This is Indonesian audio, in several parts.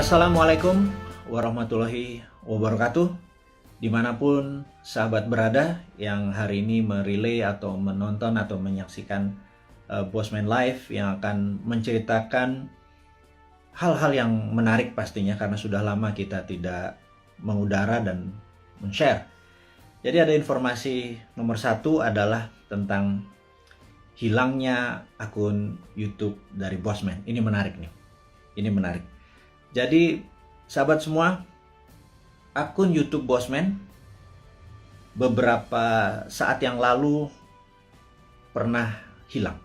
Assalamualaikum warahmatullahi wabarakatuh. Dimanapun sahabat berada yang hari ini merelay atau menonton atau menyaksikan Bosman Live yang akan menceritakan hal-hal yang menarik pastinya karena sudah lama kita tidak mengudara dan men-share. Jadi ada informasi nomor satu adalah tentang hilangnya akun YouTube dari Bosman. Ini menarik nih. Ini menarik. Jadi sahabat semua, akun YouTube Bosman beberapa saat yang lalu pernah hilang.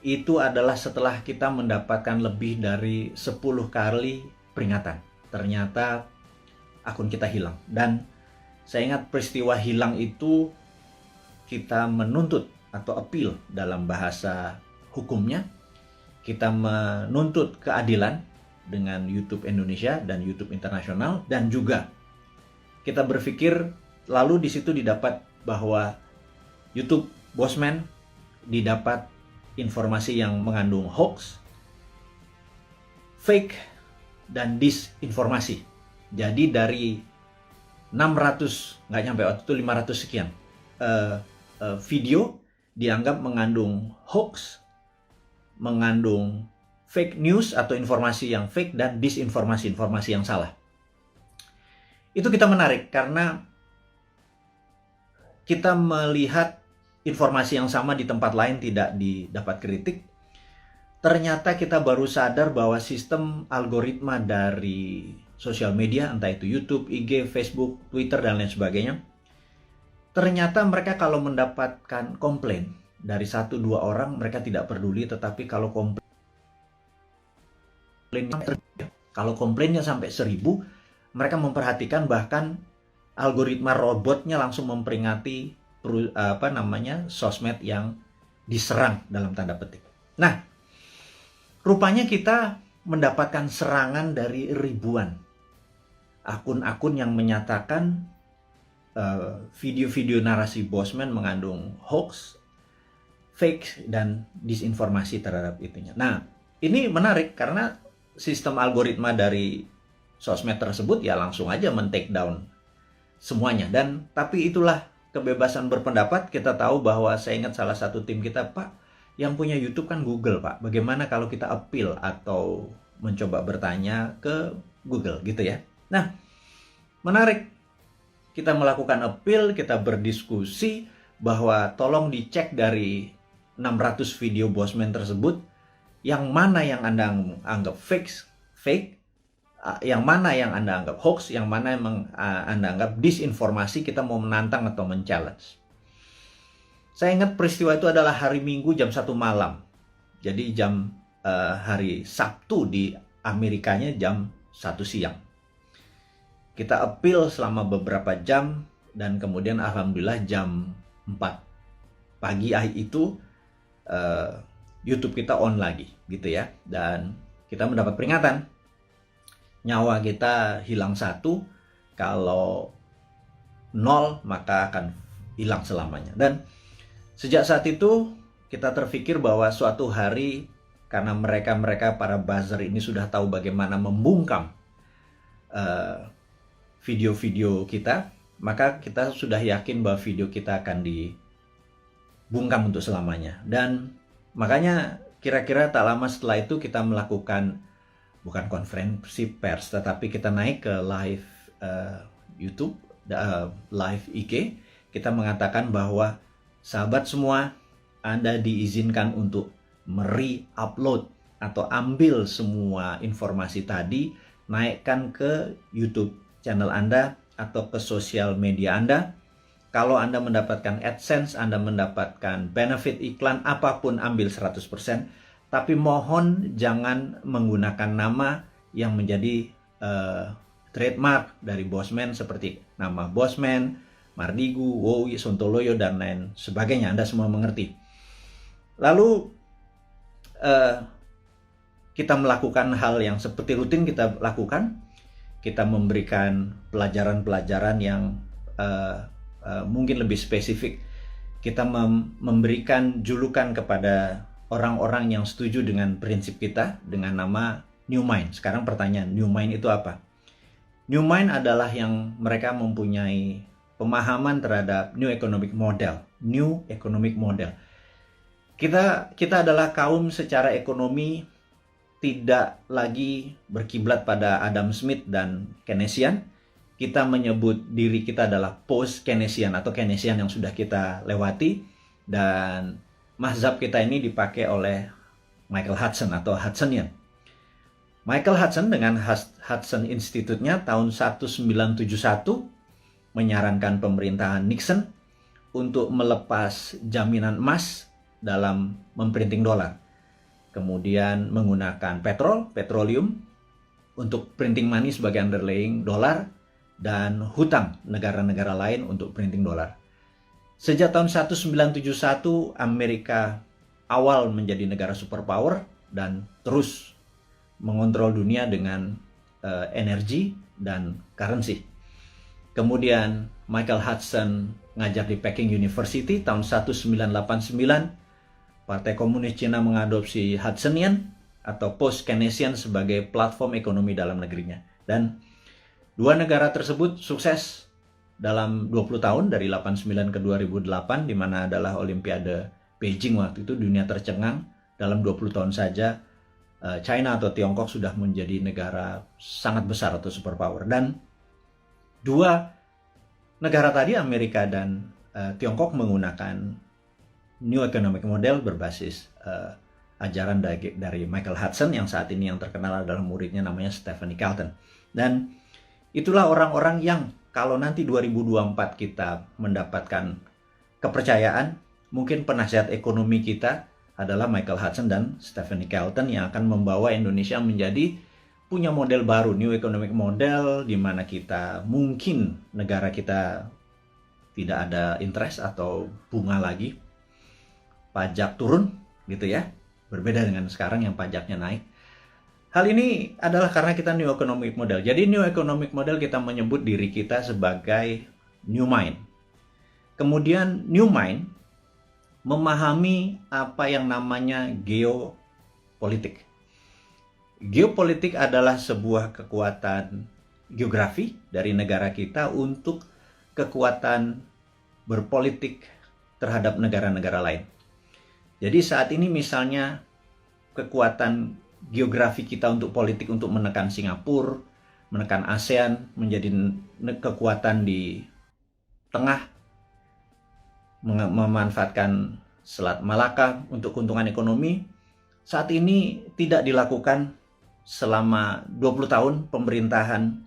Itu adalah setelah kita mendapatkan lebih dari 10 kali peringatan. Ternyata akun kita hilang. Dan saya ingat peristiwa hilang itu kita menuntut atau appeal dalam bahasa hukumnya. Kita menuntut keadilan dengan YouTube Indonesia dan YouTube internasional, dan juga kita berpikir lalu di situ didapat bahwa YouTube Bosman didapat informasi yang mengandung hoax, fake, dan disinformasi. Jadi dari 600, nggak nyampe waktu itu 500 sekian video dianggap mengandung hoax, mengandung fake news atau informasi yang fake dan disinformasi yang salah. Itu kita menarik karena kita melihat informasi yang sama di tempat lain tidak didapat kritik. Ternyata kita baru sadar bahwa sistem algoritma dari sosial media, entah itu YouTube, IG, Facebook, Twitter, dan lain sebagainya, ternyata mereka kalau mendapatkan komplain dari 1-2 orang, mereka tidak peduli, tetapi kalau komplainnya sampai 1000, mereka memperhatikan, bahkan algoritma robotnya langsung memperingati sosmed yang diserang dalam tanda petik. Nah, rupanya kita mendapatkan serangan dari ribuan akun-akun yang menyatakan video-video narasi Bosman mengandung hoax, fake, dan disinformasi terhadap itunya. Nah, ini menarik karena sistem algoritma dari sosmed tersebut ya langsung aja men-take down semuanya. Dan tapi itulah kebebasan berpendapat. Kita tahu bahwa saya ingat salah satu tim kita, Pak, yang punya YouTube kan Google, Pak. Bagaimana kalau kita appeal atau mencoba bertanya ke Google gitu ya. Nah, menarik. Kita melakukan appeal, kita berdiskusi bahwa tolong dicek dari 600 video Bosman tersebut, yang mana yang Anda anggap fake, yang mana yang Anda anggap hoax, yang mana yang Anda anggap disinformasi. Kita mau menantang atau men-challenge. Saya ingat peristiwa itu adalah hari Minggu jam 1 malam. Jadi jam hari Sabtu di Amerikanya jam 1 siang. Kita appeal selama beberapa jam, dan kemudian alhamdulillah jam 4 pagi itu YouTube kita on lagi gitu ya, dan kita mendapat peringatan nyawa kita hilang 1, kalau 0 maka akan hilang selamanya. Dan sejak saat itu kita terpikir bahwa suatu hari, karena mereka para buzzer ini sudah tahu bagaimana membungkam video-video kita, maka kita sudah yakin bahwa video kita akan dibungkam untuk selamanya. Dan makanya kira-kira tak lama setelah itu kita melakukan bukan konferensi pers, tetapi kita naik ke live YouTube, live IG. Kita mengatakan bahwa sahabat semua, Anda diizinkan untuk re-upload atau ambil semua informasi tadi, naikkan ke YouTube channel Anda atau ke sosial media Anda. Kalau Anda mendapatkan AdSense, Anda mendapatkan benefit iklan, apapun ambil 100%. Tapi mohon jangan menggunakan nama yang menjadi trademark dari Bosman, seperti nama Bosman, Mardigu, Wowi, Sontoloyo, dan lain sebagainya. Anda semua mengerti. Lalu kita melakukan hal yang seperti rutin kita lakukan. Kita memberikan pelajaran-pelajaran yang mungkin lebih spesifik. Kita memberikan julukan kepada orang-orang yang setuju dengan prinsip kita dengan nama new mine. Sekarang pertanyaan, new mine itu apa? New mine adalah yang mereka mempunyai pemahaman terhadap new economic model. New economic model. Kita adalah kaum secara ekonomi tidak lagi berkiblat pada Adam Smith dan Keynesian. Kita menyebut diri kita adalah post-Keynesian atau Keynesian yang sudah kita lewati. Dan mazhab kita ini dipakai oleh Michael Hudson atau Hudsonian. Michael Hudson dengan Hudson Institute-nya tahun 1971 menyarankan pemerintahan Nixon untuk melepas jaminan emas dalam memprinting dolar. Kemudian menggunakan petroleum untuk printing money sebagai underlying dolar, dan hutang negara-negara lain untuk printing dolar. Sejak tahun 1971, Amerika awal menjadi negara superpower dan terus mengontrol dunia dengan energi dan currency. Kemudian Michael Hudson ngajar di Peking University tahun 1989. Partai Komunis Cina mengadopsi Hudsonian atau post-Keynesian sebagai platform ekonomi dalam negerinya. Dan dua negara tersebut sukses dalam 20 tahun dari 89 ke 2008, di mana adalah Olimpiade Beijing waktu itu. Dunia tercengang dalam 20 tahun saja. China atau Tiongkok sudah menjadi negara sangat besar atau superpower. Dan dua negara tadi, Amerika dan Tiongkok, menggunakan New Economic Model berbasis ajaran dari Michael Hudson, yang saat ini yang terkenal adalah muridnya namanya Stephanie Kelton. Dan itulah orang-orang yang kalau nanti 2024 kita mendapatkan kepercayaan, mungkin penasihat ekonomi kita adalah Michael Hudson dan Stephanie Kelton yang akan membawa Indonesia menjadi punya model baru, New Economic Model, di mana kita mungkin negara kita tidak ada interest atau bunga lagi, pajak turun gitu ya, berbeda dengan sekarang yang pajaknya naik. Hal ini adalah karena kita New Economic Model. Jadi New Economic Model kita menyebut diri kita sebagai new mind. Kemudian new mind memahami apa yang namanya geopolitik. Geopolitik adalah sebuah kekuatan geografi dari negara kita untuk kekuatan berpolitik terhadap negara-negara lain. Jadi saat ini misalnya kekuatan geografi kita untuk politik untuk menekan Singapura, menekan ASEAN, menjadi kekuatan di tengah, memanfaatkan Selat Malaka untuk keuntungan ekonomi, saat ini tidak dilakukan selama 20 tahun pemerintahan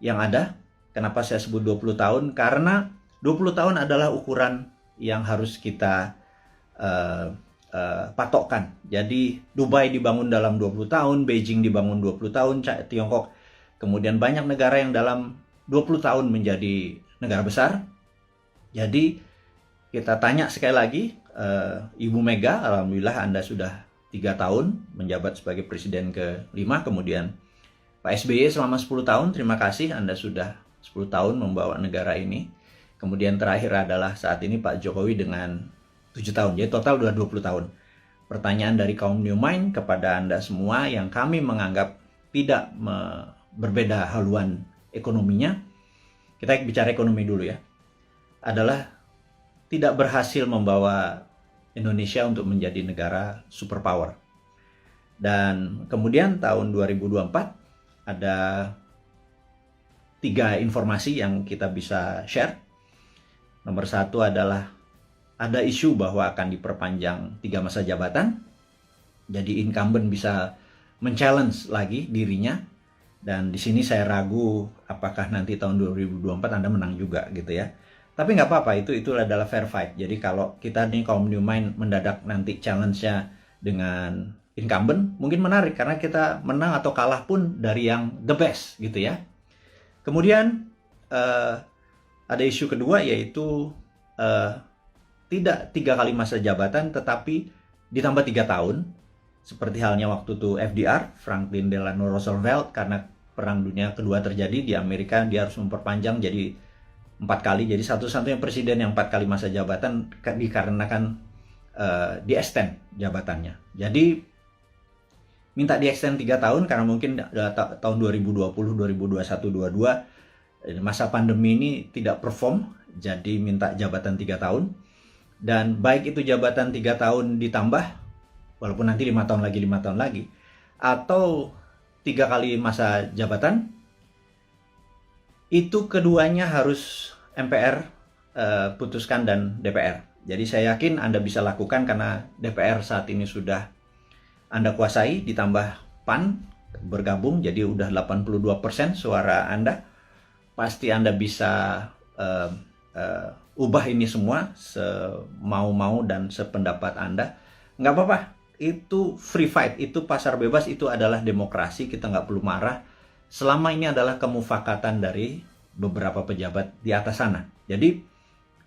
yang ada. Kenapa saya sebut 20 tahun? Karena 20 tahun adalah ukuran yang harus kita patokkan. Jadi Dubai dibangun dalam 20 tahun, Beijing dibangun 20 tahun, Tiongkok, kemudian banyak negara yang dalam 20 tahun menjadi negara besar. Jadi kita tanya sekali lagi, Ibu Mega, alhamdulillah Anda sudah 3 tahun menjabat sebagai Presiden ke-5, kemudian Pak SBY selama 10 tahun, terima kasih Anda sudah 10 tahun membawa negara ini. Kemudian terakhir adalah saat ini Pak Jokowi dengan 7 tahun, jadi total sudah 20 tahun. Pertanyaan dari kaum New Mind kepada Anda semua yang kami menganggap tidak berbeda haluan ekonominya, kita bicara ekonomi dulu ya, adalah tidak berhasil membawa Indonesia untuk menjadi negara superpower. Dan kemudian tahun 2024 ada 3 informasi yang kita bisa share. Nomor 1 adalah ada isu bahwa akan diperpanjang 3 masa jabatan. Jadi incumbent bisa men-challenge lagi dirinya. Dan di sini saya ragu apakah nanti tahun 2024 Anda menang juga gitu ya. Tapi nggak apa-apa, itu adalah fair fight. Jadi kalau kita nih kaum New Mind mendadak nanti challenge-nya dengan incumbent, mungkin menarik karena kita menang atau kalah pun dari yang the best gitu ya. Kemudian ada isu kedua yaitu tidak 3 kali masa jabatan tetapi ditambah 3 tahun. Seperti halnya waktu itu FDR, Franklin Delano Roosevelt, karena Perang Dunia Kedua terjadi di Amerika, dia harus memperpanjang jadi 4 kali. Jadi satu-satunya presiden yang 4 kali masa jabatan dikarenakan di extend jabatannya. Jadi minta di-extend 3 tahun karena mungkin tahun 2020, 2021, 22 masa pandemi ini tidak perform, jadi minta jabatan 3 tahun. Dan baik itu jabatan 3 tahun ditambah, walaupun nanti 5 tahun lagi, 5 tahun lagi, atau 3 kali masa jabatan, itu keduanya harus MPR putuskan dan DPR. Jadi saya yakin Anda bisa lakukan karena DPR saat ini sudah Anda kuasai, ditambah PAN bergabung, jadi udah 82% suara Anda. Pasti Anda bisa ubah ini semua semau-mau dan sependapat Anda. Nggak apa-apa, itu free fight, itu pasar bebas, itu adalah demokrasi, kita nggak perlu marah. Selama ini adalah kemufakatan dari beberapa pejabat di atas sana. Jadi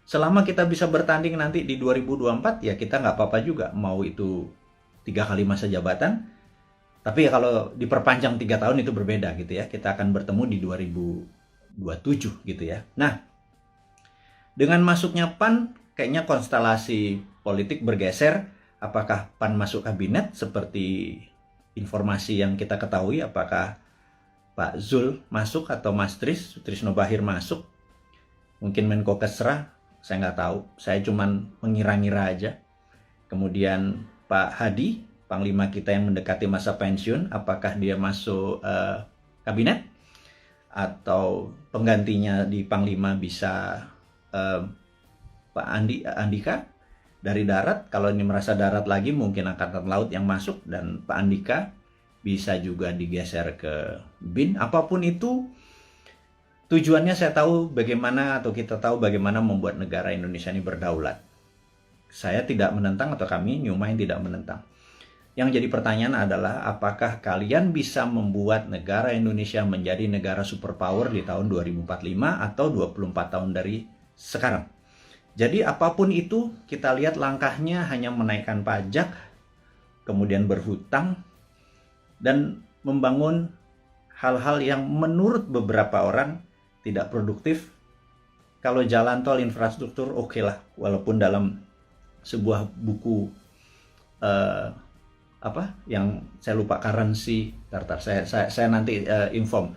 selama kita bisa bertanding nanti di 2024, ya kita nggak apa-apa juga. Mau itu 3 kali masa jabatan, tapi ya kalau diperpanjang 3 tahun itu berbeda gitu ya. Kita akan bertemu di 2027 gitu ya. Nah, dengan masuknya PAN, kayaknya konstelasi politik bergeser. Apakah PAN masuk kabinet seperti informasi yang kita ketahui? Apakah Pak Zul masuk atau Mas Trisno Bahir masuk? Mungkin Menko Kesra, saya nggak tahu. Saya cuman mengira-ngira aja. Kemudian Pak Hadi, Panglima kita yang mendekati masa pensiun, apakah dia masuk kabinet? Atau penggantinya di Panglima bisa Pak Andika dari darat. Kalau ini merasa darat lagi, mungkin Angkatan Laut yang masuk, dan Pak Andika bisa juga digeser ke BIN. Apapun itu, tujuannya saya tahu bagaimana, atau kita tahu bagaimana membuat negara Indonesia ini berdaulat. Saya tidak menentang, atau kami New Mind tidak menentang. Yang jadi pertanyaan adalah, apakah kalian bisa membuat negara Indonesia menjadi negara superpower di tahun 2045 atau 24 tahun dari sekarang? Jadi apapun itu, kita lihat langkahnya hanya menaikkan pajak, kemudian berhutang, dan membangun hal-hal yang menurut beberapa orang tidak produktif. Kalau jalan tol, infrastruktur, oke lah. Walaupun dalam sebuah buku yang saya lupa, currency, saya nanti inform,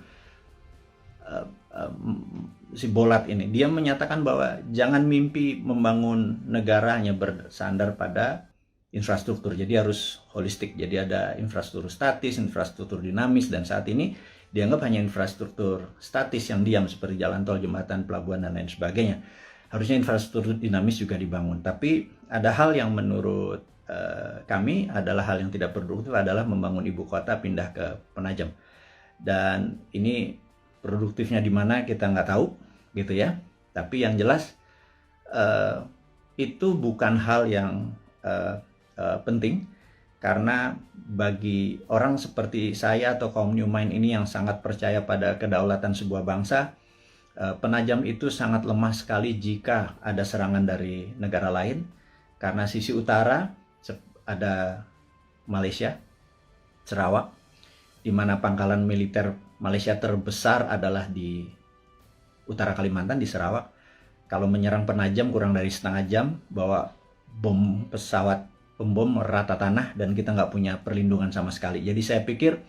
si Bolat ini, dia menyatakan bahwa jangan mimpi membangun negara hanya bersandar pada infrastruktur, jadi harus holistik. Jadi ada infrastruktur statis, infrastruktur dinamis, dan saat ini dianggap hanya infrastruktur statis yang diam seperti jalan tol, jembatan, pelabuhan, dan lain sebagainya. Harusnya infrastruktur dinamis juga dibangun. Tapi ada hal yang menurut kami adalah hal yang tidak produktif, adalah membangun ibu kota pindah ke Penajam. Dan ini produktifnya di mana kita nggak tahu gitu ya. Tapi yang jelas itu bukan hal yang penting, karena bagi orang seperti saya atau kaum New Mind ini yang sangat percaya pada kedaulatan sebuah bangsa, Penajam itu sangat lemah sekali jika ada serangan dari negara lain. Karena sisi utara ada Malaysia, Sarawak, di mana pangkalan militer Malaysia terbesar adalah di utara Kalimantan, di Sarawak. Kalau menyerang Penajam kurang dari setengah jam, bawa bom pesawat pembom rata tanah, dan kita nggak punya perlindungan sama sekali. Jadi saya pikir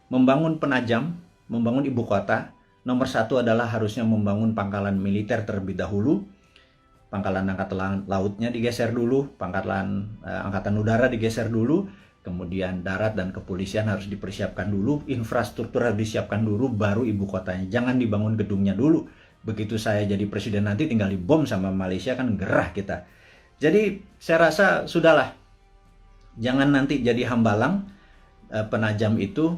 membangun Penajam, membangun ibu kota, nomor satu adalah harusnya membangun pangkalan militer terlebih dahulu. Pangkalan angkatan lautnya digeser dulu, pangkalan angkatan udara digeser dulu, kemudian darat dan kepolisian harus dipersiapkan dulu, infrastruktur harus disiapkan dulu, baru ibu kotanya. Jangan dibangun gedungnya dulu. Begitu saya jadi presiden nanti tinggal dibom sama Malaysia, kan gerah kita. Jadi saya rasa sudahlah, jangan nanti jadi hambalang. Penajam itu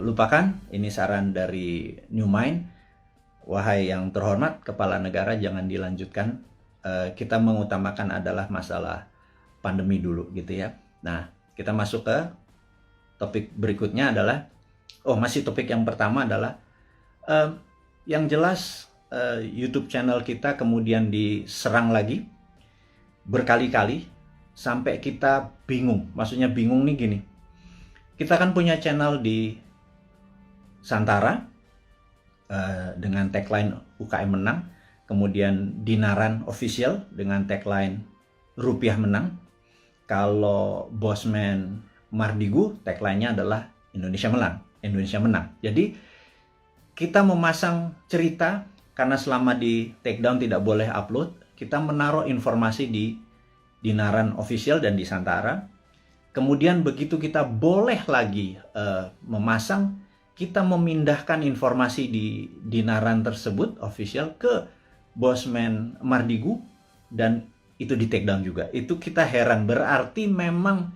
lupakan. Ini saran dari New Mind. Wahai yang terhormat kepala negara, jangan dilanjutkan. Kita mengutamakan adalah masalah pandemi dulu gitu ya. Nah, kita masuk ke topik berikutnya adalah, masih topik yang pertama adalah yang jelas YouTube channel kita kemudian diserang lagi berkali-kali sampai kita bingung. Maksudnya bingung nih gini, kita kan punya channel di Santara dengan tagline UKM menang, kemudian Dinaran Official dengan tagline Rupiah menang. Kalau Bosman Mardigu, tagline-nya adalah Indonesia menang. Indonesia menang. Jadi kita memasang cerita, karena selama di take down tidak boleh upload, kita menaruh informasi di Naran official dan di Santara. Kemudian begitu kita boleh lagi memasang, kita memindahkan informasi di Naran tersebut official ke Bosman Mardigu, dan itu di take down juga. Itu kita heran, berarti memang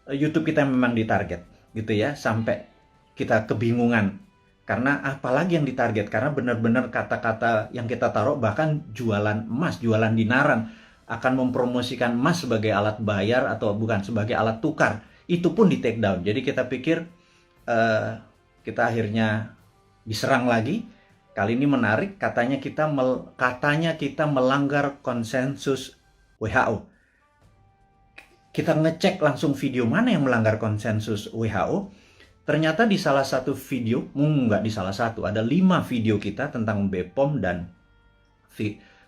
YouTube kita memang ditarget gitu ya, sampai kita kebingungan. Karena apalagi yang ditarget, karena benar-benar kata-kata yang kita taruh, bahkan jualan emas, jualan di Naran, akan mempromosikan emas sebagai alat bayar atau bukan, sebagai alat tukar, itu pun di take down. Jadi kita pikir kita akhirnya diserang lagi. Kali ini menarik, katanya kita melanggar konsensus WHO. Kita ngecek langsung video mana yang melanggar konsensus WHO. Ternyata di salah satu video, nggak di salah satu, ada 5 video kita tentang BPOM dan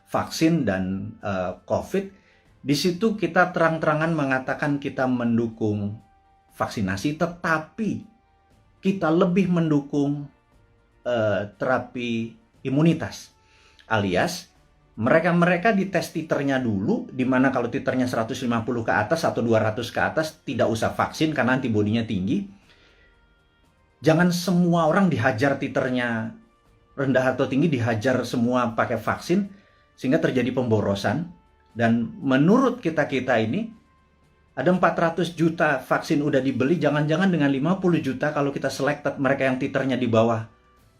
vaksin dan COVID. Di situ kita terang-terangan mengatakan kita mendukung vaksinasi, tetapi kita lebih mendukung terapi imunitas, alias mereka dites titernya dulu, dimana kalau titernya 150 ke atas atau 200 ke atas tidak usah vaksin karena antibodinya tinggi. Jangan semua orang dihajar titernya rendah atau tinggi, dihajar semua pakai vaksin sehingga terjadi pemborosan. Dan menurut kita ini ada 400 juta vaksin udah dibeli, jangan-jangan dengan 50 juta kalau kita selected mereka yang titernya di bawah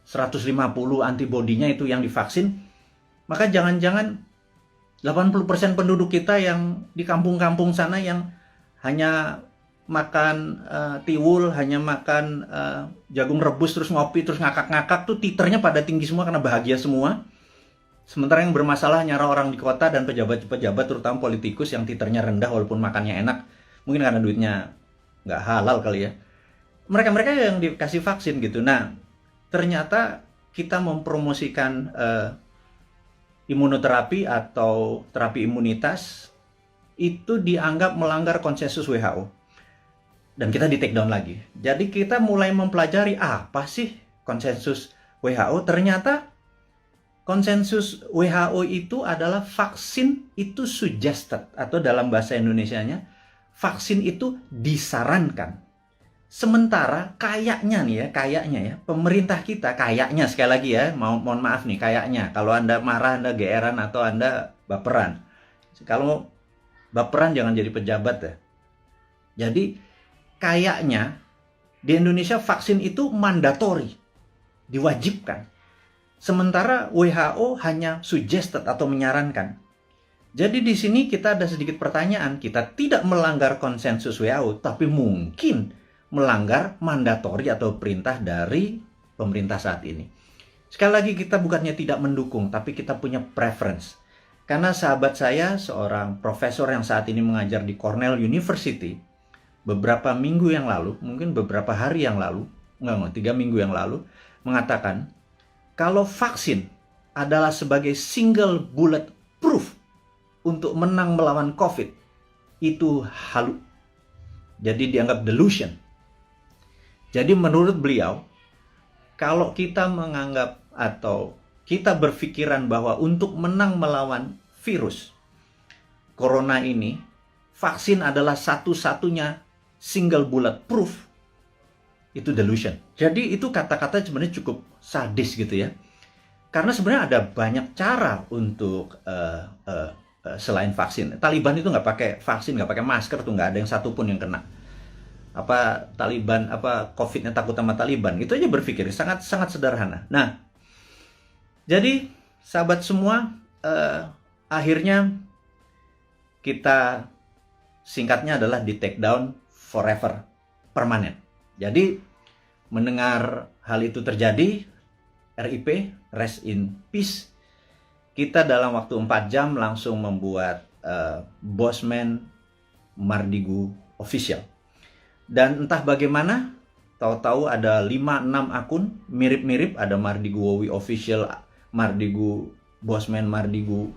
150 antibodinya itu yang divaksin, maka jangan-jangan 80% penduduk kita yang di kampung-kampung sana yang hanya makan tiwul, hanya makan jagung rebus, terus ngopi, terus ngakak-ngakak tuh titernya pada tinggi semua karena bahagia semua. Sementara yang bermasalah nyara orang di kota dan pejabat-pejabat, terutama politikus yang titernya rendah walaupun makannya enak, mungkin karena duitnya nggak halal kali ya. Mereka-mereka yang dikasih vaksin gitu. Nah, ternyata kita mempromosikan imunoterapi atau terapi imunitas itu dianggap melanggar konsensus WHO. Dan kita di take down lagi. Jadi kita mulai mempelajari apa sih konsensus WHO. Ternyata konsensus WHO itu adalah vaksin itu suggested, atau dalam bahasa Indonesianya vaksin itu disarankan. Sementara kayaknya ya, pemerintah kita kayaknya, sekali lagi ya, mohon maaf nih, kayaknya kalau Anda marah, Anda geeran, atau Anda baperan. Kalau baperan jangan jadi pejabat ya. Jadi kayaknya di Indonesia vaksin itu mandatori, diwajibkan. Sementara WHO hanya suggested atau menyarankan. Jadi di sini kita ada sedikit pertanyaan, kita tidak melanggar konsensus WHO, tapi mungkin melanggar mandatori atau perintah dari pemerintah saat ini. Sekali lagi, kita bukannya tidak mendukung, tapi kita punya preference. Karena sahabat saya, seorang profesor yang saat ini mengajar di Cornell University, beberapa minggu yang lalu, mungkin beberapa hari yang lalu, 3 minggu yang lalu, mengatakan kalau vaksin adalah sebagai single bullet proof untuk menang melawan COVID, itu halu. Jadi dianggap delusion. Jadi menurut beliau, kalau kita menganggap atau kita berpikiran bahwa untuk menang melawan virus corona ini, vaksin adalah satu-satunya single bullet proof, itu delusion. Jadi itu kata-kata sebenarnya cukup sadis gitu ya. Karena sebenarnya ada banyak cara untuk selain vaksin. Taliban itu nggak pakai vaksin, nggak pakai masker tuh, nggak ada yang satupun yang kena. Taliban, COVID-nya takut sama Taliban, itu aja berpikir sangat sederhana. Nah, jadi sahabat semua, akhirnya kita singkatnya adalah di take down forever, permanen. Jadi mendengar hal itu terjadi, RIP, rest in peace, kita dalam waktu 4 jam langsung membuat Bosman Mardigu official. Dan entah bagaimana, tahu-tahu ada 5-6 akun mirip-mirip, ada Mardigu Wowi official, Mardigu Bosman Mardigu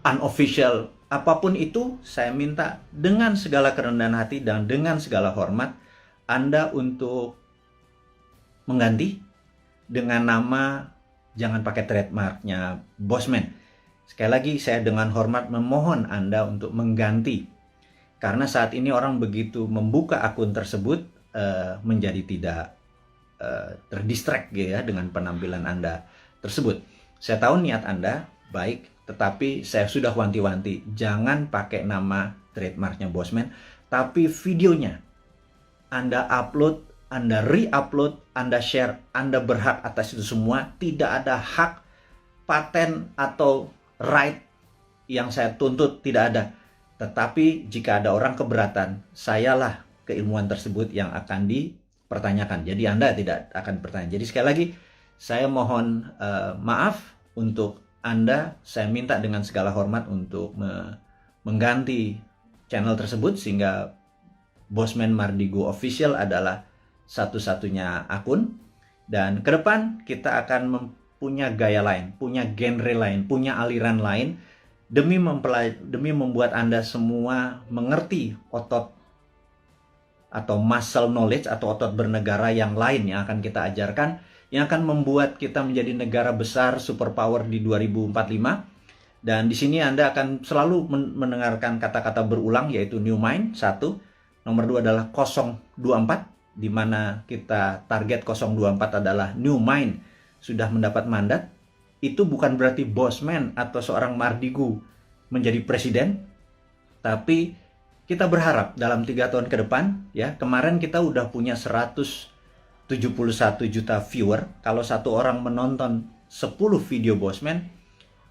unofficial apapun itu, saya minta dengan segala kerendahan hati dan dengan segala hormat, Anda untuk mengganti dengan nama, jangan pakai trademarknya Bosman. Sekali lagi, saya dengan hormat memohon Anda untuk mengganti. Karena saat ini orang begitu membuka akun tersebut, menjadi tidak terdistract gitu ya, dengan penampilan Anda tersebut. Saya tahu niat Anda baik, tetapi saya sudah wanti-wanti, jangan pakai nama trademarknya Bosman, tapi videonya Anda upload, Anda re-upload, Anda share, Anda berhak atas itu semua. Tidak ada hak paten atau right yang saya tuntut, tidak ada. Tetapi jika ada orang keberatan, sayalah keilmuan tersebut yang akan dipertanyakan. Jadi Anda tidak akan bertanya. Jadi sekali lagi, saya mohon maaf untuk Anda. Saya minta dengan segala hormat untuk mengganti channel tersebut, sehingga Bosman Mardigo Official adalah satu-satunya akun. Dan ke depan kita akan punya gaya lain, punya genre lain, punya aliran lain, demi membuat Anda semua mengerti otot atau muscle knowledge atau otot bernegara yang lain yang akan kita ajarkan, yang akan membuat kita menjadi negara besar superpower di 2045. Dan di sini Anda akan selalu mendengarkan kata-kata berulang, yaitu New Mind, 1. Nomor 2 adalah 024, di mana kita target 024 adalah New Mind sudah mendapat mandat. Itu bukan berarti Bosman atau seorang Mardigo menjadi presiden, tapi kita berharap dalam 3 tahun ke depan, ya, kemarin kita udah punya 171 juta viewer. Kalau satu orang menonton 10 video Bosman,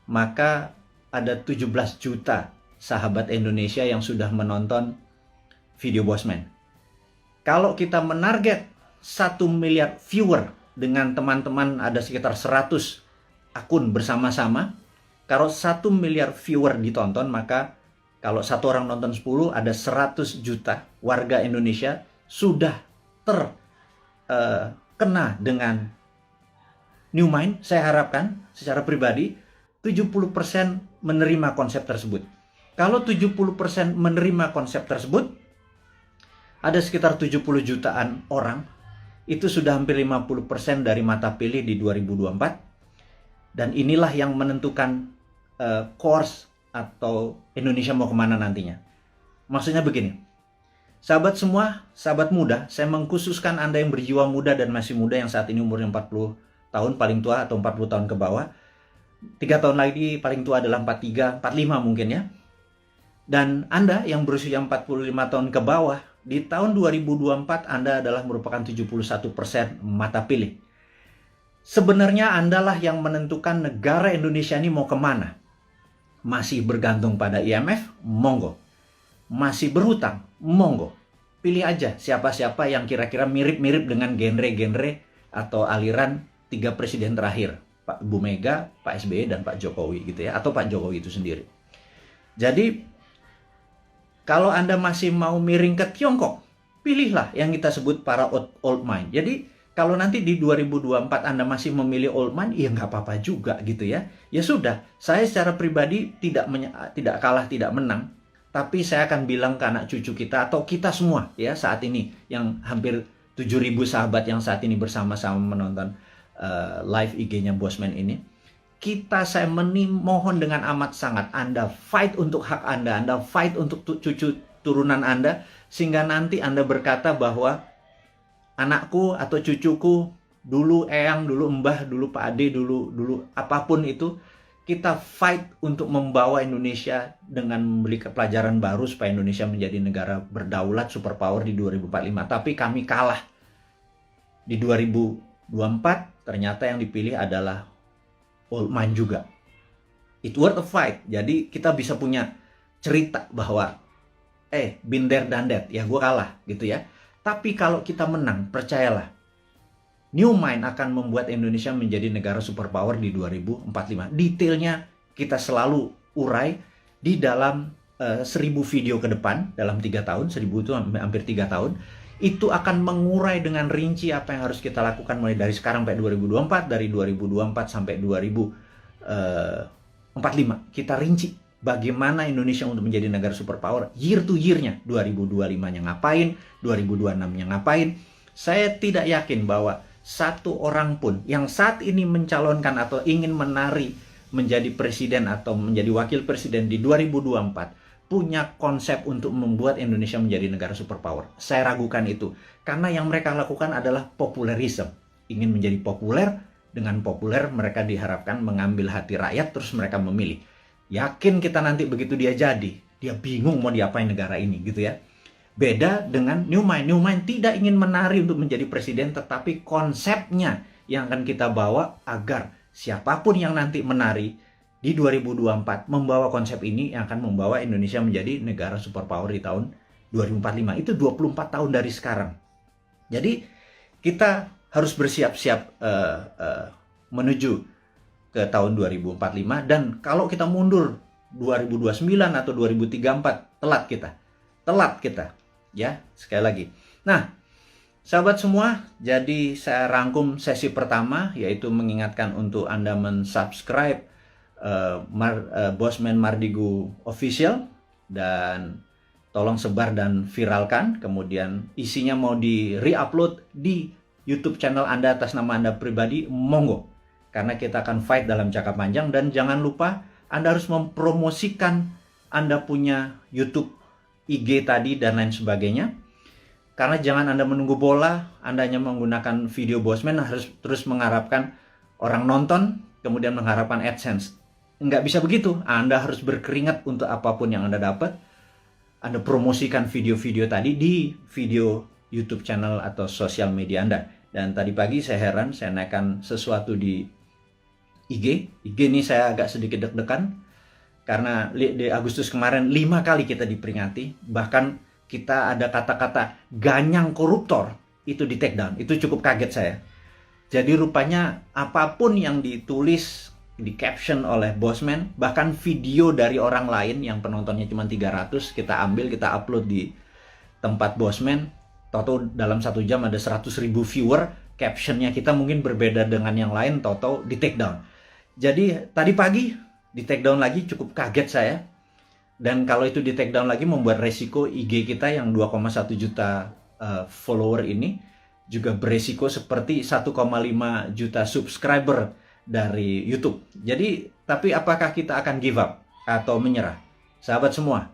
maka ada 17 juta sahabat Indonesia yang sudah menonton video Bosman. Kalau kita menarget 1 miliar viewer dengan teman-teman, ada sekitar 100 akun bersama-sama. Kalau 1 miliar viewer ditonton, maka kalau satu orang nonton 10, ada 100 juta warga Indonesia sudah terkena dengan New Mind. Saya harapkan secara pribadi 70% menerima konsep tersebut. Kalau 70% menerima konsep tersebut, ada sekitar 70 jutaan orang. Itu sudah hampir 50% dari mata pilih di 2024. Dan inilah yang menentukan course atau Indonesia mau kemana nantinya. Maksudnya begini, sahabat semua, sahabat muda, saya mengkhususkan Anda yang berjiwa muda dan masih muda, yang saat ini umurnya 40 tahun paling tua atau 40 tahun ke bawah. 3 tahun lagi paling tua adalah 43, 45 mungkin ya. Dan Anda yang berusia 45 tahun ke bawah, di tahun 2024 Anda adalah merupakan 71% mata pilih. Sebenarnya Anda lah yang menentukan negara Indonesia ini mau kemana. Masih bergantung pada IMF? Monggo. Masih berhutang? Monggo. Pilih aja siapa-siapa yang kira-kira mirip-mirip dengan genre-genre atau aliran 3 presiden terakhir. Pak Bu Mega, Pak SBY, dan Pak Jokowi gitu ya. Atau Pak Jokowi itu sendiri. Jadi, kalau Anda masih mau miring ke Tiongkok, pilihlah yang kita sebut para old mind. Jadi, kalau nanti di 2024 Anda masih memilih old mind, ya nggak apa-apa juga gitu ya. Ya sudah, saya secara pribadi tidak kalah, tidak menang. Tapi saya akan bilang ke anak cucu kita atau kita semua ya saat ini, yang hampir 7.000 sahabat yang saat ini bersama-sama menonton live IG-nya Bosman ini. Saya mohon dengan amat sangat, Anda fight untuk hak Anda, Anda fight untuk cucu turunan Anda, sehingga nanti Anda berkata bahwa anakku atau cucuku, dulu eyang, dulu mbah, dulu Pak Ade, dulu apapun itu, kita fight untuk membawa Indonesia dengan memberi pelajaran baru supaya Indonesia menjadi negara berdaulat superpower di 2045. Tapi kami kalah. Di 2024 ternyata yang dipilih adalah old mind juga. It worth a fight. Jadi kita bisa punya cerita bahwa been there done that, ya gue kalah gitu ya. Tapi kalau kita menang, percayalah, New Mind akan membuat Indonesia menjadi negara superpower di 2045. Detailnya kita selalu urai di dalam 1000 video ke depan dalam 3 tahun. 1000 itu hampir 3 tahun. Itu akan mengurai dengan rinci apa yang harus kita lakukan mulai dari sekarang sampai 2024, dari 2024 sampai 2045. Kita rinci bagaimana Indonesia untuk menjadi negara superpower year to year-nya, 2025-nya ngapain, 2026-nya ngapain. Saya tidak yakin bahwa satu orang pun yang saat ini mencalonkan atau ingin menari menjadi presiden atau menjadi wakil presiden di 2024 punya konsep untuk membuat Indonesia menjadi negara superpower. Saya ragukan itu. Karena yang mereka lakukan adalah populerisme. Ingin menjadi populer, dengan populer mereka diharapkan mengambil hati rakyat, terus mereka memilih. Yakin kita nanti begitu dia jadi, dia bingung mau diapain negara ini gitu ya. Beda dengan New Mind. New Mind tidak ingin menari untuk menjadi presiden, tetapi konsepnya yang akan kita bawa agar siapapun yang nanti menari di 2024 membawa konsep ini yang akan membawa Indonesia menjadi negara superpower di tahun 2045. Itu 24 tahun dari sekarang. Jadi kita harus bersiap-siap menuju ke tahun 2045, dan kalau kita mundur 2029 atau 2034 telat kita ya, sekali lagi. Nah, sahabat semua, jadi saya rangkum sesi pertama, yaitu mengingatkan untuk Anda mensubscribe Bosman Mardigu Official, dan tolong sebar dan viralkan. Kemudian isinya mau di re-upload di YouTube channel Anda atas nama Anda pribadi, monggo. Karena kita akan fight dalam jangka panjang. Dan jangan lupa Anda harus mempromosikan Anda punya YouTube, IG tadi, dan lain sebagainya. Karena jangan Anda menunggu bola, Anda hanya menggunakan video Bosman, harus terus mengharapkan orang nonton, kemudian mengharapkan AdSense. Nggak bisa begitu. Anda harus berkeringat untuk apapun yang Anda dapat. Anda promosikan video-video tadi di video YouTube channel atau sosial media Anda. Dan tadi pagi saya heran, saya naikkan sesuatu di IG. IG ini saya agak sedikit deg-degan. Karena di Agustus kemarin 5 kali kita diperingati. Bahkan kita ada kata-kata ganyang koruptor, itu di take down. Itu cukup kaget saya. Jadi rupanya apapun yang ditulis, di caption oleh Bosman, bahkan video dari orang lain yang penontonnya cuma 300, kita ambil, kita upload di tempat Bosman, toto dalam 1 jam ada 100.000 viewer, captionnya kita mungkin berbeda dengan yang lain, toto di take down. Jadi tadi pagi di take down lagi, cukup kaget saya. Dan kalau itu di take down lagi membuat resiko IG kita yang 2,1 juta follower ini juga beresiko seperti 1,5 juta subscriber dari YouTube. Jadi, tapi apakah kita akan give up atau menyerah? Sahabat semua,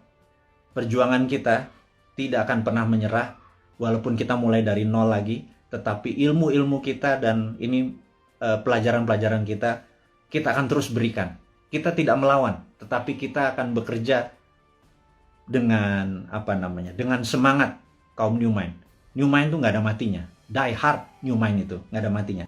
perjuangan kita tidak akan pernah menyerah walaupun kita mulai dari nol lagi, tetapi ilmu-ilmu kita dan ini pelajaran-pelajaran kita akan terus berikan. Kita tidak melawan, tetapi kita akan bekerja dengan dengan semangat kaum New Mind. New Mind itu nggak ada matinya. Die hard New Mind itu nggak ada matinya.